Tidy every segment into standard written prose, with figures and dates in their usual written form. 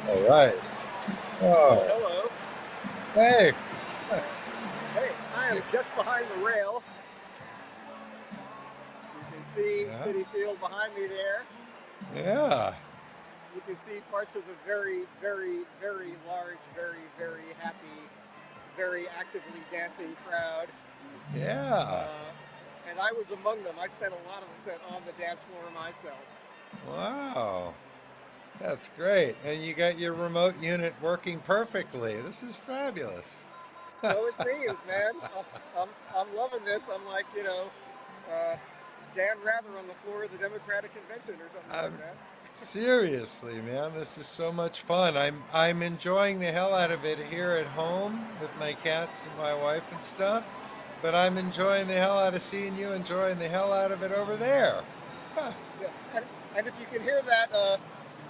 All right. Oh, Hello. hey. Hey, I am just behind the rail. You can see Yeah. Citi Field behind me there. Yeah. You can see parts of the very, very, very large, very, very happy, very actively dancing crowd. Yeah. Uh, and I was among them. I spent a lot of the set on the dance floor myself. Wow. That's great. And you got your remote unit working perfectly. This is fabulous. So it seems, man. I'm loving this. I'm like, uh, Dan Rather on the floor of the Democratic Convention or something like I'm that. seriously, man, this is so much fun. I'm enjoying the hell out of it here at home with my cats and my wife and stuff. But I'm enjoying the hell out of seeing you enjoying the hell out of it over there. Huh. Yeah, and if you can hear that,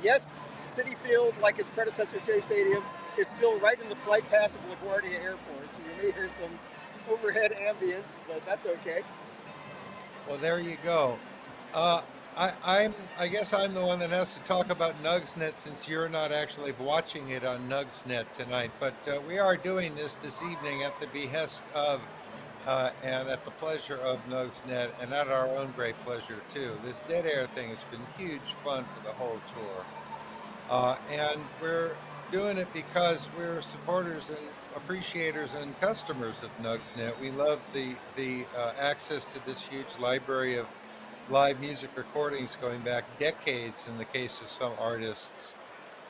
yes, Citi Field, like its predecessor Shea Stadium, is still right in the flight path of LaGuardia Airport. So you may hear some overhead ambience, but that's okay. Well, there you go. Uh, I guess I'm the one that has to talk about Nugsnet since you're not actually watching it on Nugsnet tonight. But we are doing this evening at the behest of and at the pleasure of Nugsnet and at our own great pleasure too. This dead air thing has been huge fun for the whole tour. And we're doing it because we're supporters and appreciators and customers of Nugsnet. We love the access to this huge library of live music recordings going back decades in the case of some artists,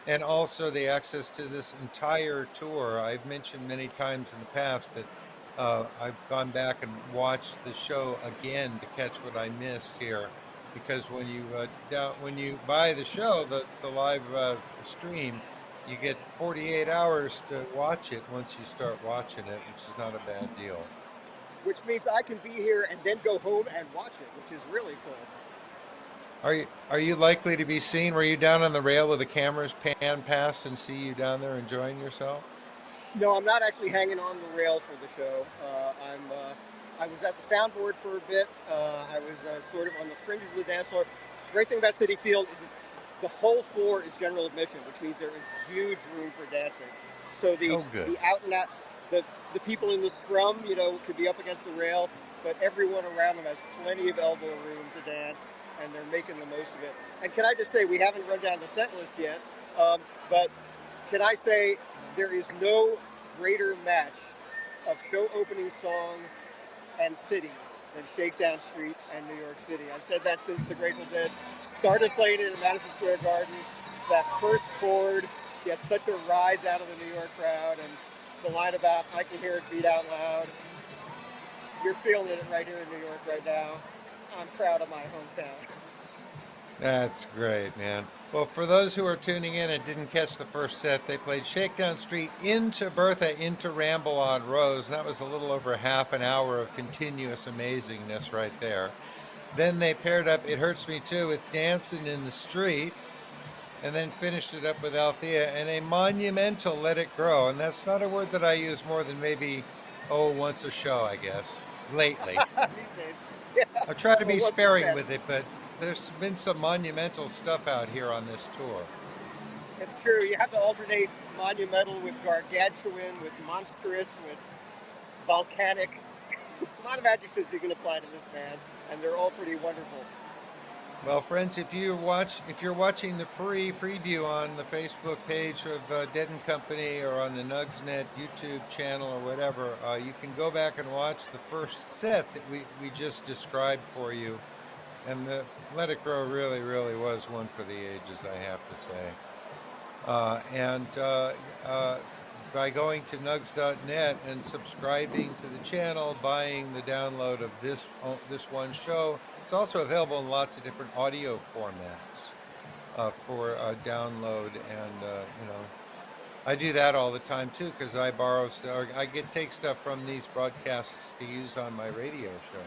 and also the access to this entire tour. I've mentioned many times in the past that I've gone back and watched the show again to catch what I missed here, because when you buy the show, the live stream, you get 48 hours to watch it once you start watching it, which is not a bad deal. Which means I can be here and then go home and watch it, which is really cool. Are you likely to be seen? Were you down on the rail with the cameras pan past and see you down there enjoying yourself? No, I'm not actually hanging on the rail for the show. I was at the soundboard for a bit. I was sort of on the fringes of the dance floor. Great thing about Citi Field is the whole floor is general admission, which means there is huge room for dancing. So Oh, good. the out and out the the people in the scrum, could be up against the rail, but everyone around them has plenty of elbow room to dance, and they're making the most of it. And can I just say, we haven't run down the set list yet, but can I say there is no greater match of show opening song and city than Shakedown Street and New York City. I've said that since the Grateful Dead started playing it in Madison Square Garden. That first chord gets such a rise out of the New York crowd, and the line about "I can hear it beat out loud." You're feeling it right here in New York right now. I'm proud of my hometown. That's great, man. Well, for those who are tuning in and didn't catch the first set, they played Shakedown Street into Bertha into Ramble on Rose. And that was a little over half an hour of continuous amazingness right there. Then they paired up It Hurts Me Too with Dancing in the Street, and then finished it up with Althea and a monumental Let It Grow. And that's not a word that I use more than maybe, oh, once a show, I guess, lately. These days. Yeah. I try to Or be once a sparing set. with it, but there's been some monumental stuff out here on this tour. It's true. You have to alternate monumental with gargantuan, with monstrous, with volcanic. A lot of adjectives you can apply to this band, and they're all pretty wonderful. Well, friends, if you're watching the free preview on the Facebook page of Dead and Company or on the Nugsnet YouTube channel or whatever, you can go back and watch the first set that we just described for you. And the Let It Grow really was one for the ages, I have to say. And uh, by going to nugs.net and subscribing to the channel, buying the download of this one show. It's also available in lots of different audio formats for download, and I do that all the time too because I borrow stuff. I get take stuff from these broadcasts to use on my radio show.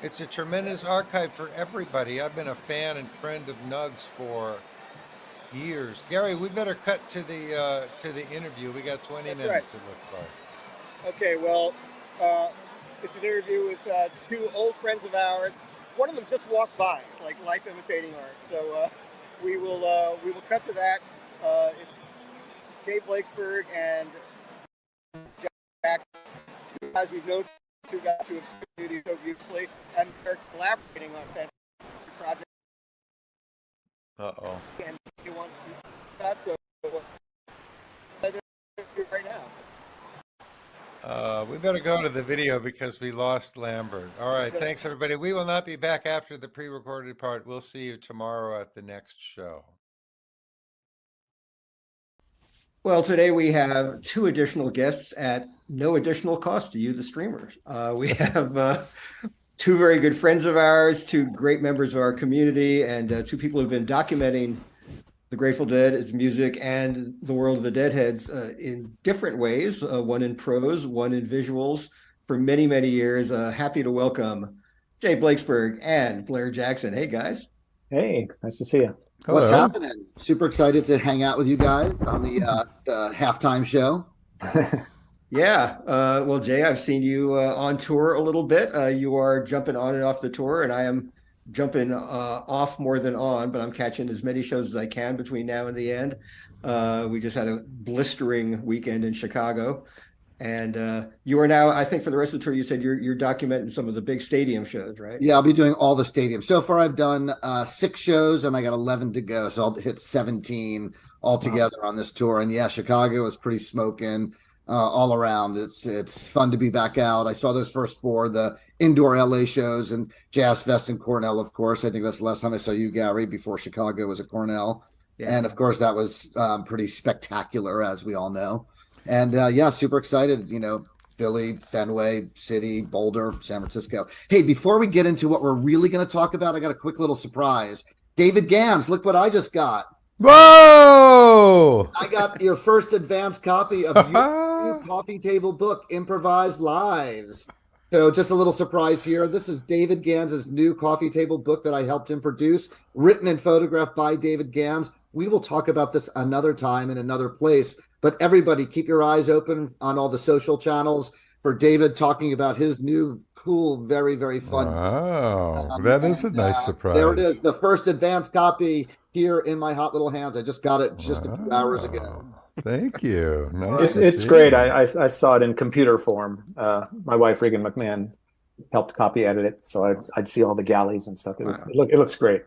It's a Yeah, tremendous archive for everybody. I've been a fan and friend of Nugs for years. Gary, we better cut to the interview. We got 20 that's right. minutes, it looks like. Okay, well, uh, it's an interview with two old friends of ours. One of them just walked by. It's like life imitating art. So we will cut to that. It's Jay Blakesberg and Jackson, two guys we've known, two guys who have studied so beautifully, and they're collaborating on fantastic projects. Uh-oh. And you want that, so right now. We better go to the video because we lost Lambert. All right, thanks everybody. We will not be back after the pre-recorded part. We'll see you tomorrow at the next show. Well, today we have two additional guests at no additional cost to you, the streamers. We have two very good friends of ours, two great members of our community, and two people who've been documenting the Grateful Dead, its music, and the world of the Deadheads in different ways, one in prose, one in visuals, for many, many years. Happy to welcome Jay Blakesberg and Blair Jackson. Hey, guys. Hey, nice to see you. Hello. What's happening? Super excited to hang out with you guys on the halftime show. Yeah. Well, Jay, I've seen you on tour a little bit. You are jumping on and off the tour, and I am jumping off more than on, but I'm catching as many shows as I can between now and the end. We just had a blistering weekend in Chicago. And you are now, I think for the rest of the tour, you said you're documenting some of the big stadium shows, right? Yeah, I'll be doing all the stadiums. So far, I've done 6 shows, and I got 11 to go. So I'll hit 17 altogether on this tour. And yeah, Chicago is pretty smoking all around. It's fun to be back out. I saw those first 4, the indoor LA shows and Jazz Fest in Cornell, of course. I think that's the last time I saw you, Gary, before Chicago was at Cornell. Yeah. And of course, that was pretty spectacular, as we all know. And yeah, super excited, Philly, Fenway, City, Boulder, San Francisco. Hey, before we get into what we're really going to talk about, I got a quick little surprise. David Gans, look what I just got. Whoa! I got your first advanced copy of your new coffee table book, Improvised Lives. So just a little surprise here. This is David Gans's new coffee table book that I helped him produce, written and photographed by David Gans. We will talk about this another time in another place. But everybody, keep your eyes open on all the social channels for David talking about his new, cool, very, very fun. Wow, that is a nice surprise. There it is, the first advanced copy here in my hot little hands. I just got it just a few hours ago. Thank you. Nice it's great. I saw it in computer form. My wife, Regan McMahon, helped copy edit it, so I'd see all the galleys and stuff. It looks great.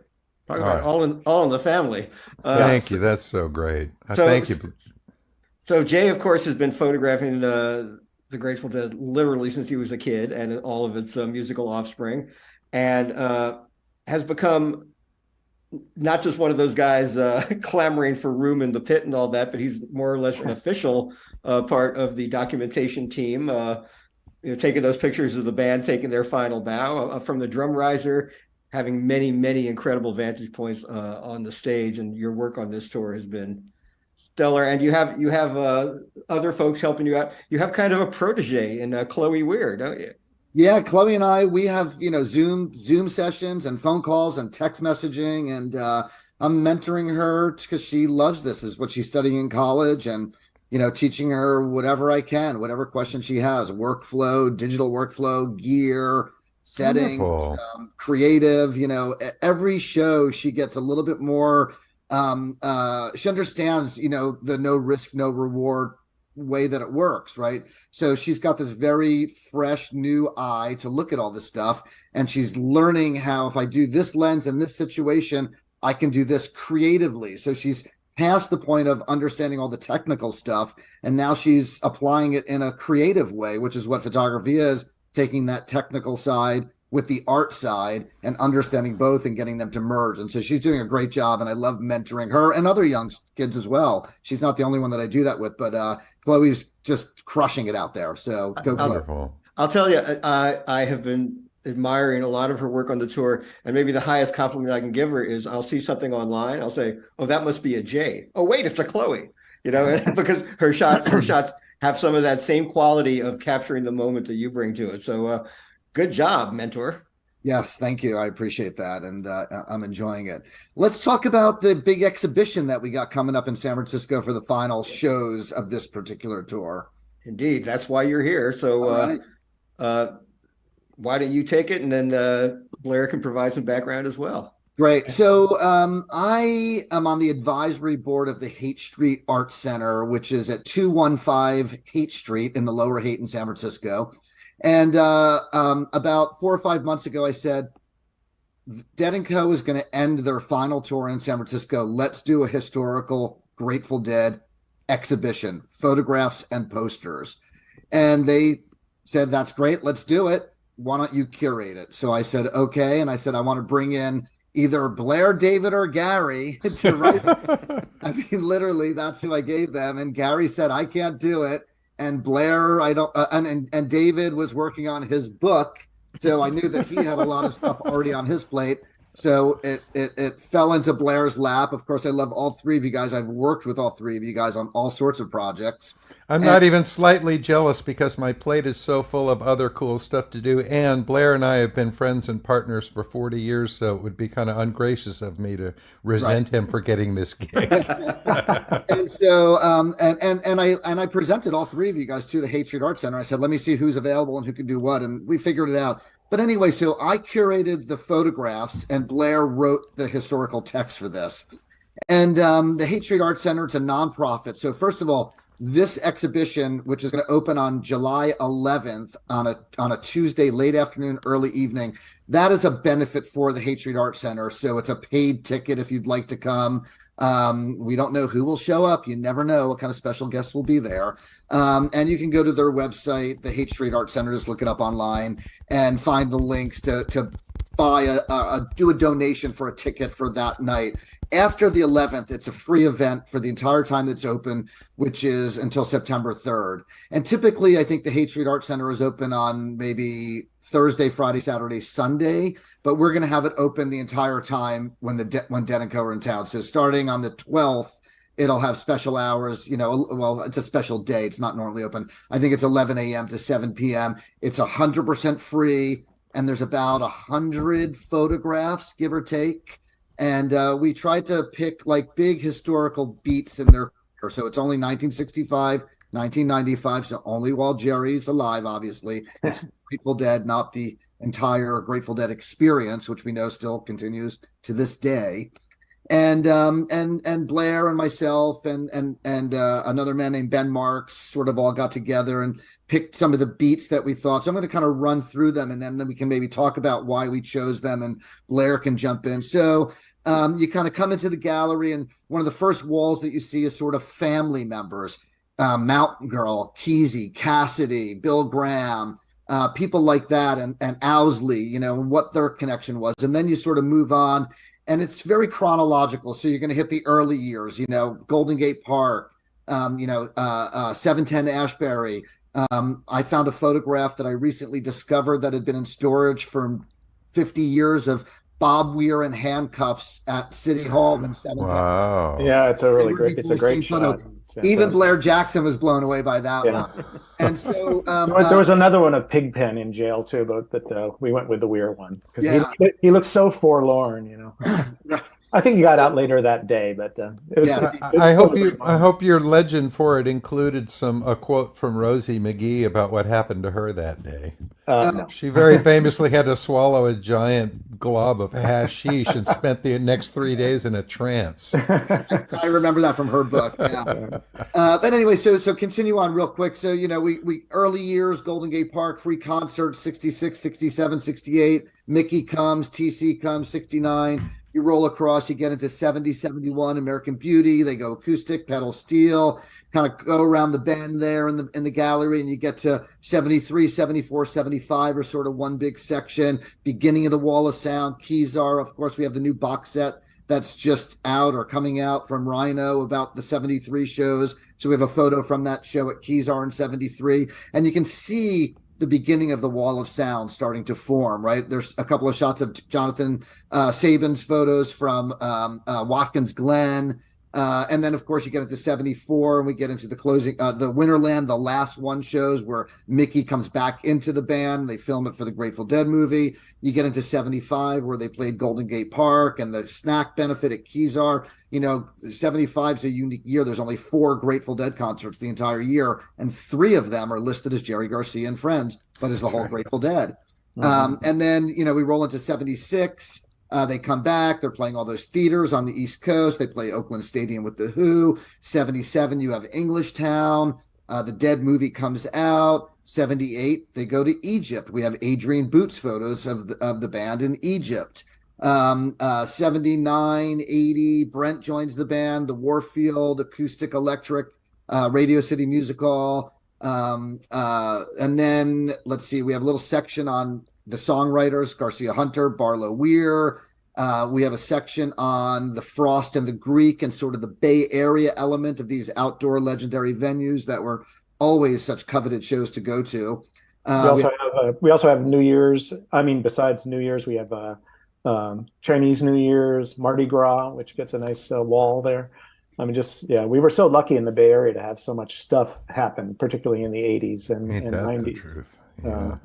Talk about all in the family. Thank you. That's so great. Thank you. So Jay, of course, has been photographing the Grateful Dead literally since he was a kid, and all of its musical offspring, and has become not just one of those guys clamoring for room in the pit and all that, but he's more or less an official part of the documentation team. Taking those pictures of the band taking their final bow from the drum riser, having many, many incredible vantage points on the stage, and your work on this tour has been stellar. And you have other folks helping you out. You have kind of a protege in Chloe Weir, don't you? Yeah, Chloe and I, we have Zoom sessions and phone calls and text messaging, and I'm mentoring her because she loves this. This is what she's studying in college, and teaching her whatever I can, whatever question she has, workflow, digital workflow, gear, settings, creative. Every show she gets a little bit more. She understands, the no risk, no reward way that it works, right? So she's got this very fresh new eye to look at all this stuff, and she's learning how, if I do this lens in this situation, I can do this creatively. So she's past the point of understanding all the technical stuff, and now she's applying it in a creative way, which is what photography is, taking that technical side with the art side and understanding both and getting them to merge. And so she's doing a great job, and I love mentoring her and other young kids as well. She's not the only one that I do that with, but Chloe's just crushing it out there. So go Chloe. I'll tell you, I have been admiring a lot of her work on the tour, and maybe the highest compliment I can give her is I'll see something online, I'll say, oh, that must be a Jay. Oh, wait, it's a Chloe, because her shots have some of that same quality of capturing the moment that you bring to it. So good job, mentor. Yes, thank you. I appreciate that, and I'm enjoying it. Let's talk about the big exhibition that we got coming up in San Francisco for the final shows of this particular tour. Indeed, that's why you're here. So why don't you take it, and then Blair can provide some background as well. Great. So I am on the advisory board of the Haight Street Art Center, which is at 215 Haight Street in the Lower Haight in San Francisco. And about 4 or 5 months ago, I said, Dead & Co. is going to end their final tour in San Francisco. Let's do a historical Grateful Dead exhibition, photographs and posters. And they said, that's great. Let's do it. Why don't you curate it? So I said, okay. And I said, I want to bring in either Blair, David, or Gary to write. I mean, literally, that's who I gave them. And Gary said, I can't do it. And Blair, I don't, and David was working on his book. So I knew that he had a lot of stuff already on his plate. So it fell into Blair's lap. Of course, I love all three of you guys. I've worked with all three of you guys on all sorts of projects. I'm not even slightly jealous because my plate is so full of other cool stuff to do. And Blair and I have been friends and partners for 40 years, so it would be kind of ungracious of me to resent him for getting this gig. And so, I presented all three of you guys to the Haight Street Art Center. I said, let me see who's available and who can do what. And we figured it out. But anyway, so I curated the photographs and Blair wrote the historical text for this. And the Haight Street Art Center, it's a nonprofit. So first of all, this exhibition, which is going to open on July 11th on a Tuesday, late afternoon, early evening, that is a benefit for the Haight Street Art Center. So it's a paid ticket if you'd like to come. We don't know who will show up. You never know what kind of special guests will be there. And you can go to their website, the Haight Street Art Center, just look it up online and find the links to buy do a donation for a ticket for that night. After the 11th, it's a free event for the entire time that's open, which is until September 3rd. And typically, I think the Haight Street Art Center is open on maybe Thursday, Friday, Saturday, Sunday, but we're going to have it open the entire time when Dead & Co. are in town. So starting on the 12th, it'll have special hours, well, it's a special day. It's not normally open. I think it's 11 a.m. to 7 p.m. It's 100% free. And there's about 100 photographs, give or take. And we tried to pick like big historical beats in their career. So it's only 1965, 1995. So only while Jerry's alive, obviously. It's Grateful Dead, not the entire Grateful Dead experience, which we know still continues to this day. And Blair and myself and another man named Ben Marks sort of all got together and picked some of the beats that we thought. So I'm going to kind of run through them, and then we can maybe talk about why we chose them, and Blair can jump in. So you kind of come into the gallery, and one of the first walls that you see is sort of family members, Mountain Girl, Kesey, Cassidy, Bill Graham, people like that, and Owsley, and what their connection was. And then you sort of move on, and it's very chronological. So you're going to hit the early years, Golden Gate Park, 710 Ashbury. I found a photograph that I recently discovered that had been in storage for 50 years of Bob Weir in handcuffs at City Hall in 710. Wow. Yeah, it's a great shot. Even Blair Jackson was blown away by that one. And so there was another one of Pigpen in jail too, but we went with the Weir one because he looked so forlorn, I think he got out later that day, but it was. I hope your legend for it included a quote from Rosie McGee about what happened to her that day. No. She very famously had to swallow a giant glob of hashish and spent the next 3 days in a trance. I remember that from her book. Yeah. But anyway, so continue on real quick. So we early years, Golden Gate Park, free concerts, 66, 67, 68. Mickey comes, TC comes, 69. You roll across, you get into 70, 71, American Beauty. They go acoustic, pedal steel, kind of go around the bend there in the gallery, and you get to 73, 74, 75 are sort of one big section. Beginning of the Wall of Sound, Kezar. Of course, we have the new box set that's just out or coming out from Rhino about the 73 shows. So we have a photo from that show at Kezar in 73. And you can see the beginning of the Wall of Sound starting to form, right? There's a couple of shots of Jonathan Sabin's photos from Watkins Glen. And then, of course, you get into 74 and we get into the closing, the Winterland, the last one shows where Mickey comes back into the band. They film it for the Grateful Dead movie. You get into 75 where they played Golden Gate Park and the snack benefit at Kezar. 75 is a unique year. There's only 4 Grateful Dead concerts the entire year, and 3 of them are listed as Jerry Garcia and Friends, but as the whole Grateful Dead. And then, we roll into 76. They come back. They're playing all those theaters on the East Coast. They play Oakland Stadium with The Who. 77, you have Englishtown. The Dead movie comes out. 78, they go to Egypt. We have Adrian Boots photos of the band in Egypt. 79, 80, Brent joins the band. The Warfield, Acoustic Electric, Radio City Music Hall. And then let's see, we have a little section on the songwriters, Garcia Hunter, Barlow Weir. We have a section on the Frost and the Greek and sort of the Bay Area element of these outdoor legendary venues that were always such coveted shows to go to. We also have New Year's. I mean, besides New Year's, we have Chinese New Year's, Mardi Gras, which gets a nice wall there. I mean, we were so lucky in the Bay Area to have so much stuff happen, particularly in the 80s and 90s. The truth. Yeah.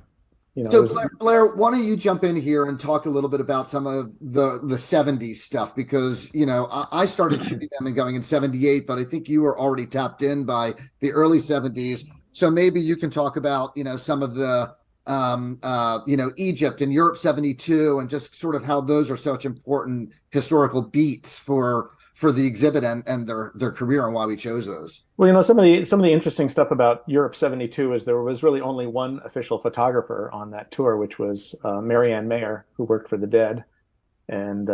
So Blair, why don't you jump in here and talk a little bit about some of the 70s stuff? Because, I started shooting them and going in 78, but I think you were already tapped in by the early 70s. So maybe you can talk about, some of the, Egypt and Europe 72 and just sort of how those are such important historical beats for the exhibit and their career and why we chose those. Well, some of the interesting stuff about Europe 72 is there was really only one official photographer on that tour, which was Marianne Mayer, who worked for the Dead. And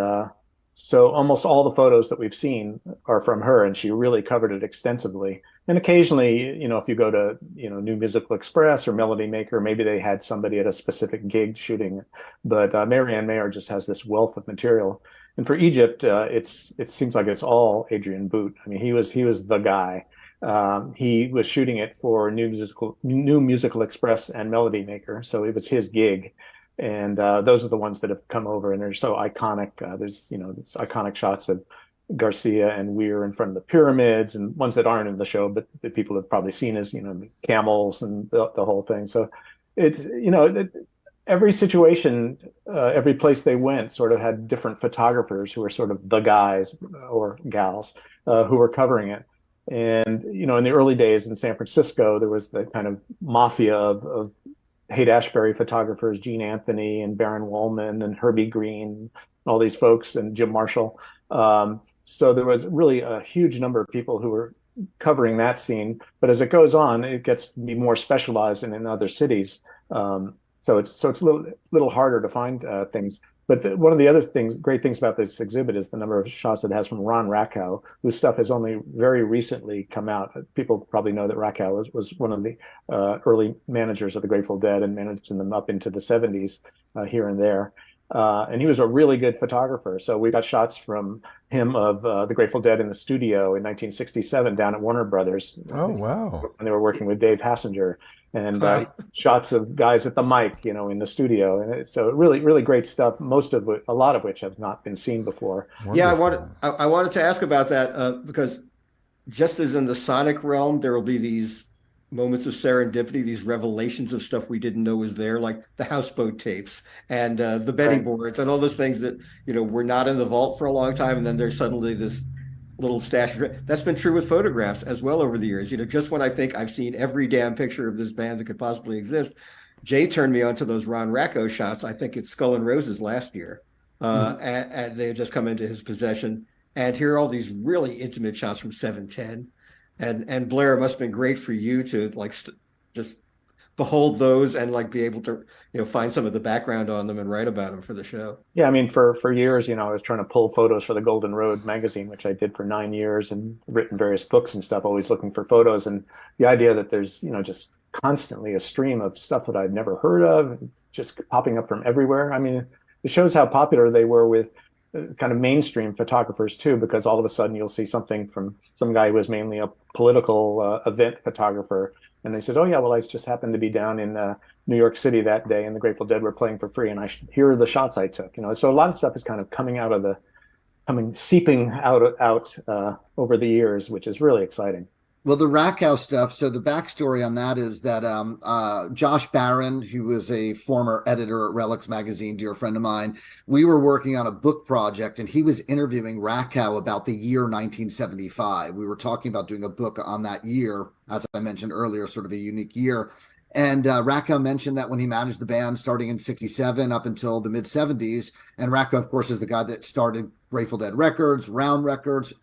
so almost all the photos that we've seen are from her, and she really covered it extensively. And occasionally, if you go to, New Musical Express or Melody Maker, maybe they had somebody at a specific gig shooting it. But Marianne Mayer just has this wealth of material. And for Egypt, it seems like it's all Adrian Boot. I mean, he was the guy. He was shooting it for New Musical Express and Melody Maker, so it was his gig. And those are the ones that have come over, and they're so iconic. There's these iconic shots of Garcia and Weir in front of the pyramids, and ones that aren't in the show, but that people have probably seen as the camels and the whole thing. So it's every situation, every place they went sort of had different photographers who were sort of the guys or gals who were covering it. And, in the early days in San Francisco, there was the kind of mafia of Haight-Ashbury photographers, Gene Anthony and Baron Wolman and Herbie Green, all these folks, and Jim Marshall. So there was really a huge number of people who were covering that scene. But as it goes on, it gets to be more specialized in other cities. So it's a little harder to find things. But one of the other great things about this exhibit is the number of shots it has from Ron Rakow, whose stuff has only very recently come out. People probably know that Rakow was one of the early managers of the Grateful Dead and managing them up into the 70s here and there. And he was a really good photographer. So we got shots from him of the Grateful Dead in the studio in 1967 down at Warner Brothers. Oh, wow. When they were working with Dave Hassinger. And shots of guys at the mic, in the studio. And so really, really great stuff. A lot of which have not been seen before. Wonderful. Yeah, I wanted to ask about that because just as in the sonic realm, there will be these moments of serendipity, these revelations of stuff we didn't know was there, like the houseboat tapes and the Betty boards and all those things that were not in the vault for a long time, and then there's suddenly this little stash. That's been true with photographs as well over the years. Just when I think I've seen every damn picture of this band that could possibly exist, Jay turned me on to those Ron Rakow shots. I think it's Skull and Roses last year, and they had just come into his possession. And here are all these really intimate shots from 710. And Blair, it must have been great for you to just behold those and be able to find some of the background on them and write about them for the show. Yeah, I mean, for years, I was trying to pull photos for the Golden Road magazine, which I did for 9 years, and written various books and stuff, always looking for photos. And the idea that there's just constantly a stream of stuff that I'd never heard of, just popping up from everywhere. I mean, it shows how popular they were with kind of mainstream photographers too, because all of a sudden you'll see something from some guy who was mainly a political event photographer. And they said, oh, yeah, well, I just happened to be down in New York City that day, and the Grateful Dead were playing for free, and here are the shots I took. So a lot of stuff is kind of seeping out over the years, which is really exciting. Well, the Rakow stuff. So the backstory on that is that Josh Barron, who was a former editor at Relics Magazine, dear friend of mine, we were working on a book project, and he was interviewing Rakow about the year 1975. We were talking about doing a book on that year, as I mentioned earlier, sort of a unique year. And Racco mentioned that when he managed the band starting in 67 up until the mid 70s. And Racco, of course, is the guy that started Grateful Dead Records, Round Records,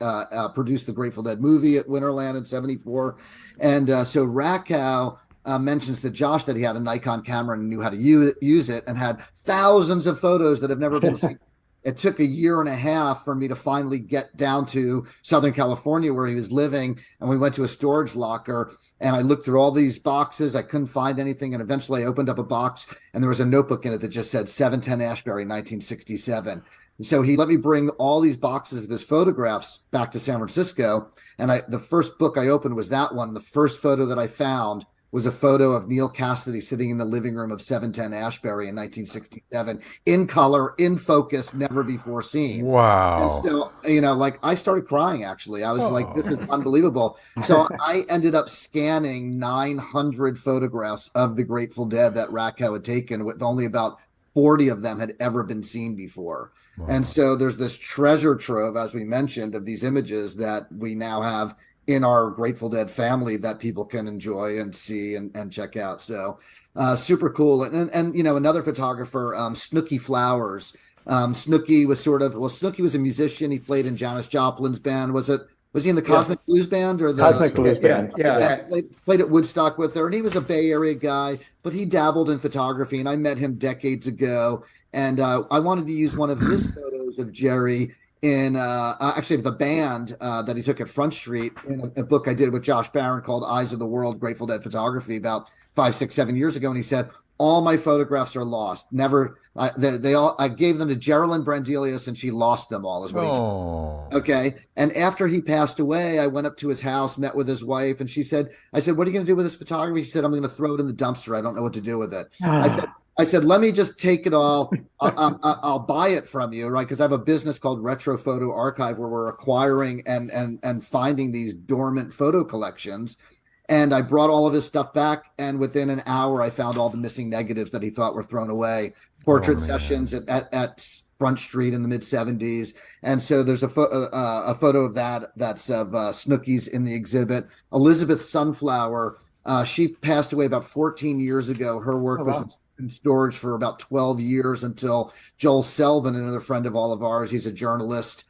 produced the Grateful Dead movie at Winterland in 74. And so Racco mentions to Josh that he had a Nikon camera and knew how to use it and had thousands of photos that have never been seen. It took a year and a half for me to finally get down to Southern California where he was living. And we went to a storage locker and I looked through all these boxes. I couldn't find anything. And eventually I opened up a box and there was a notebook in it that just said 710 Ashbury, 1967. And so he let me bring all these boxes of his photographs back to San Francisco. And the first book I opened was that one. The first photo that I found was a photo of Neil Cassidy sitting in the living room of 710 Ashbury in 1967, in color, in focus, never before seen. Wow. And so, like I started crying, actually. I was like, this is unbelievable. So I ended up scanning 900 photographs of the Grateful Dead that Racco had taken, with only about 40 of them had ever been seen before. Wow. And so there's this treasure trove, as we mentioned, of these images that we now have in our Grateful Dead family that people can enjoy and see and check out. So super cool. And another photographer, Snooky Flowers. Snooky was Snooky was a musician. He played in Janis Joplin's band. Was he in the Cosmic Blues Band or the Cosmic Blues Band? Yeah. Played at Woodstock with her, and he was a Bay Area guy, but he dabbled in photography, and I met him decades ago. And I wanted to use one of his photos of Jerry in actually the band that he took at Front Street in a book I did with Josh Barron called Eyes of the World, Grateful Dead Photography about 5, 6, 7 years ago. And he said, all my photographs are lost. Never, I gave them to Geraldine Brandelius and she lost them all as well. Okay. And after he passed away, I went up to his house, met with his wife, and I said, what are you going to do with this photography? She said, I'm going to throw it in the dumpster. I don't know what to do with it. I said, let me just take it all. I'll buy it from you, right? Because I have a business called Retro Photo Archive where we're acquiring and finding these dormant photo collections. And I brought all of his stuff back. And within an hour, I found all the missing negatives that he thought were thrown away. Portrait sessions at Front Street in the mid 70s. And so there's a photo of that's of Snooky's in the exhibit. Elizabeth Sunflower, she passed away about 14 years ago. Her work was in storage for about 12 years until Joel Selvin, another friend of all of ours, he's a journalist.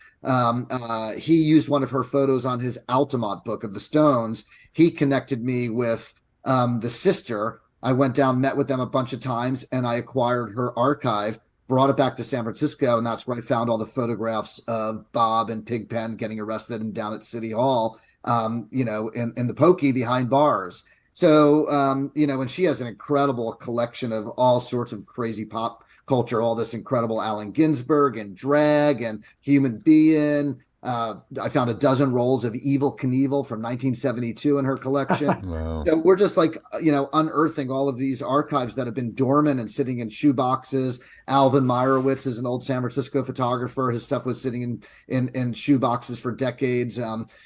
He used one of her photos on his Altamont book of the Stones. He connected me with the sister. I went down, met with them a bunch of times, and I acquired her archive, brought it back to San Francisco, and that's where I found all the photographs of Bob and Pigpen getting arrested and down at City Hall, in the pokey behind bars. So, and she has an incredible collection of all sorts of crazy pop culture, all this incredible Allen Ginsberg and drag and human being. I found a dozen rolls of Evel Knievel from 1972 in her collection. Wow. So we're just unearthing all of these archives that have been dormant and sitting in shoe boxes. Alvin Meyerowitz is an old San Francisco photographer. His stuff was sitting in shoe boxes for decades.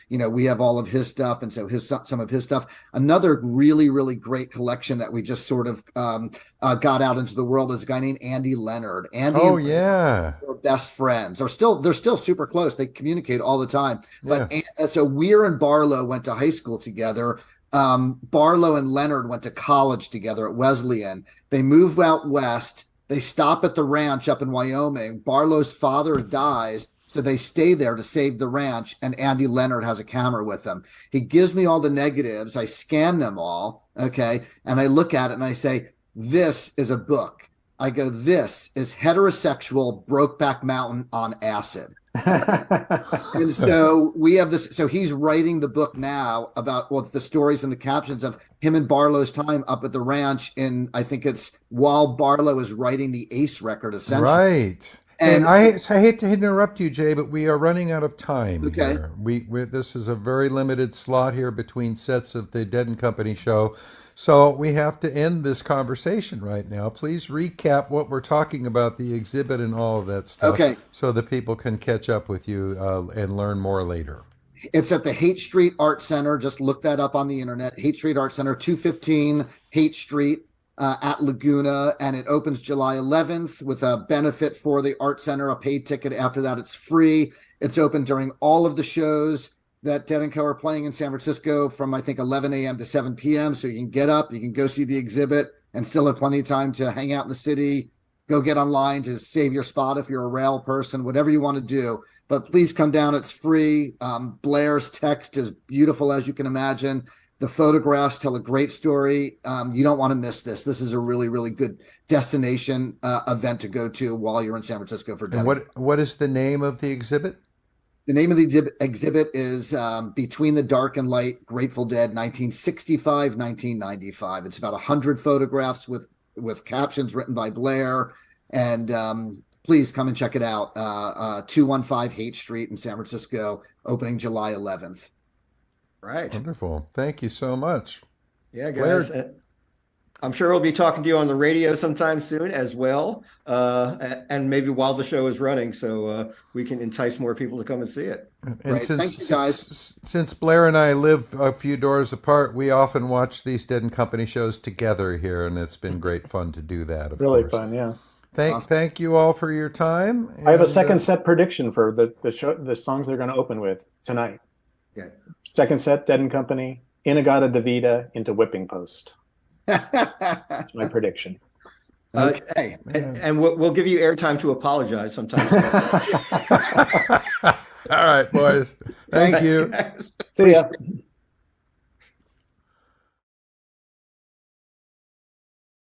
We have all of his stuff. And so some of his stuff. Another really, really great collection that we just sort of got out into the world is a guy named Andy Leonard. Andy and Leonard were best friends. They're still super close. They communicate all the time. But so Weir and Barlow went to high school together. Barlow and Leonard went to college together at Wesleyan. They moved out west. They stop at the ranch up in Wyoming. Barlow's father dies, so they stay there to save the ranch, and Andy Leonard has a camera with him. He gives me all the negatives. I scan them all, okay, and I look at it and I say, this is a book. I go, this is heterosexual Brokeback Mountain on acid. And so we have this. So he's writing the book now about the stories and the captions of him and Barlow's time up at the ranch. I think it's while Barlow is writing the Ace record, essentially. Right. And I hate to interrupt you, Jay, but we are running out of time here. This is a very limited slot here between sets of the Dead and Company show. So we have to end this conversation right now. Please recap what we're talking about, the exhibit and all of that stuff, so that people can catch up with you and learn more later. It's at the Haight Street Art Center. Just look that up on the internet. Haight Street Art Center, 215 Haight Street at Laguna, and it opens July 11th with a benefit for the Art Center, a paid ticket. After that, it's free. It's open during all of the shows. that Dead & Co. are playing in San Francisco from, I think, 11 a.m. to 7 p.m. So you can get up, you can go see the exhibit, and still have plenty of time to hang out in the city, go get online to save your spot if you're a rail person, whatever you want to do. But please come down. It's free. Blair's text is beautiful, as you can imagine. The photographs tell a great story. You don't want to miss this. This is a really, really good destination event to go to while you're in San Francisco for And Dead. what is the name of the exhibit? The name of the exhibit is Between the Dark and Light, Grateful Dead, 1965-1995. It's about 100 photographs with captions written by Blair. And please come and check it out. 215 Haight Street in San Francisco, opening July 11th. Right. Wonderful. Thank you so much. Yeah, Blair- guys. I'm sure we'll be talking to you on the radio sometime soon as well, and maybe while the show is running, so we can entice more people to come and see it. And Right. Thank you, guys. Since Blair and I live a few doors apart, we often watch these Dead and Company shows together here, and it's been great fun to do that. Of Really course. fun, yeah. Thank you all for your time. I have a and, second set prediction for the show, the songs they're going to open with tonight. Okay. Second set, Dead and Company, Inagata Davida into Whipping Post. That's my prediction. Okay. And we'll give you airtime to apologize sometime. All right, boys. Thank you. Guys. See ya.